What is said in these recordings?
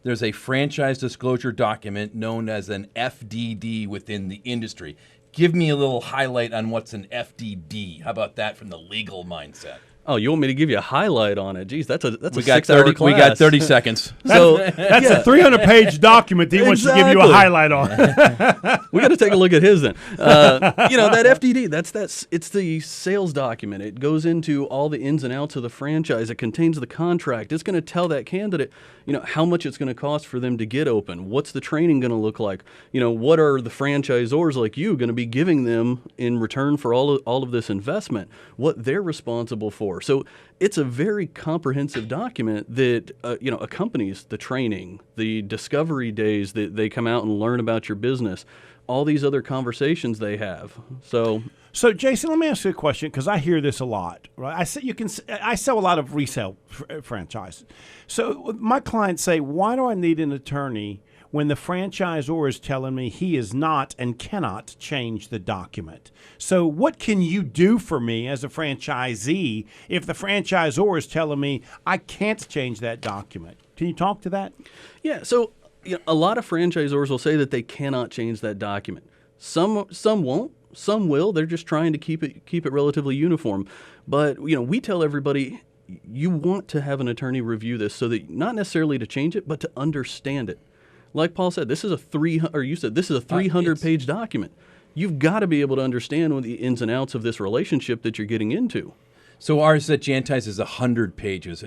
there's a franchise disclosure document known as an FDD within the industry. Give me a little highlight on what's an FDD. How about that from the legal mindset? Oh, you want me to give you a highlight on it? Geez, that's a We got 6-hour class. We got 30 seconds. So That's a 300-page document that he wants to give you a highlight on. We got to take a look at his then. That FDD, it's the sales document. It goes into all the ins and outs of the franchise. It contains the contract. It's going to tell that candidate, how much it's going to cost for them to get open. What's the training going to look like? What are the franchisors like you going to be giving them in return for all of this investment? What they're responsible for. So it's a very comprehensive document that accompanies the training, the discovery days that they come out and learn about your business, all these other conversations they have. So Jason, let me ask you a question because I hear this a lot. Right? I sell a lot of resale franchises. So my clients say, "Why do I need an attorney when the franchisor is telling me he is not and cannot change the document?" So what can you do for me as a franchisee if the franchisor is telling me I can't change that document? Can you talk to that? Yeah, so a lot of franchisors will say that they cannot change that document. Some won't, some will. They're just trying to keep it relatively uniform. But we tell everybody you want to have an attorney review this so that not necessarily to change it, but to understand it. Like Paul said, this is a 300-page document. You've got to be able to understand the ins and outs of this relationship that you're getting into. So ours at Jantize is 100 pages.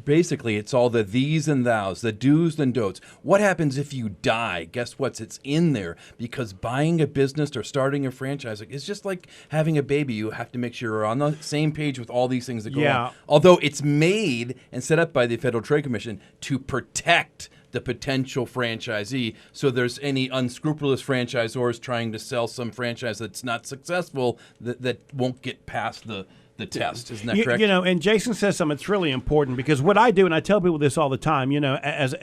Basically, it's all the these and thous, the do's and don'ts. What happens if you die? Guess what? It's in there because buying a business or starting a franchise is just like having a baby. You have to make sure you're on the same page with all these things that go on. Although it's made and set up by the Federal Trade Commission to protect the potential franchisee. So there's any unscrupulous franchisors trying to sell some franchise that's not successful that won't get past the test. Isn't that correct? And Jason says something that's really important because what I do, and I tell people this all the time, as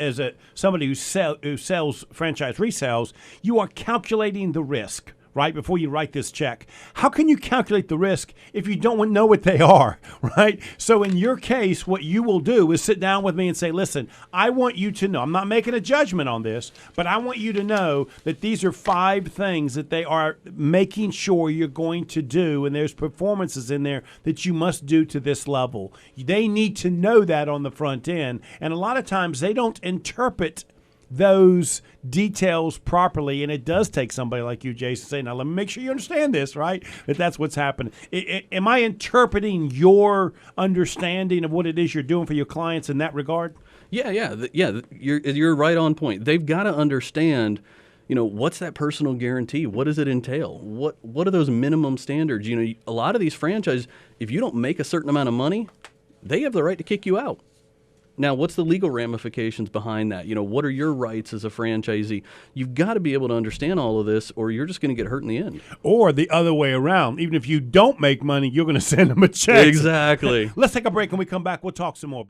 somebody who sells franchise resells, you are calculating the risk. Right before you write this check. How can you calculate the risk if you don't know what they are, right? So in your case, what you will do is sit down with me and say, listen, I want you to know, I'm not making a judgment on this, but I want you to know that these are 5 things that they are making sure you're going to do, and there's performances in there that you must do to this level. They need to know that on the front end, and a lot of times they don't interpret those details properly, and it does take somebody like you, Jason, saying, now let me make sure you understand this, right? That's what's happening. Am I interpreting your understanding of what it is you're doing for your clients in that regard? Yeah. You're right on point. They've got to understand, what's that personal guarantee? What does it entail? What are those minimum standards? A lot of these franchises, if you don't make a certain amount of money, they have the right to kick you out. Now, what's the legal ramifications behind that? What are your rights as a franchisee? You've got to be able to understand all of this, or you're just going to get hurt in the end. Or the other way around. Even if you don't make money, you're going to send them a check. Exactly. Let's take a break. When we come back, we'll talk some more.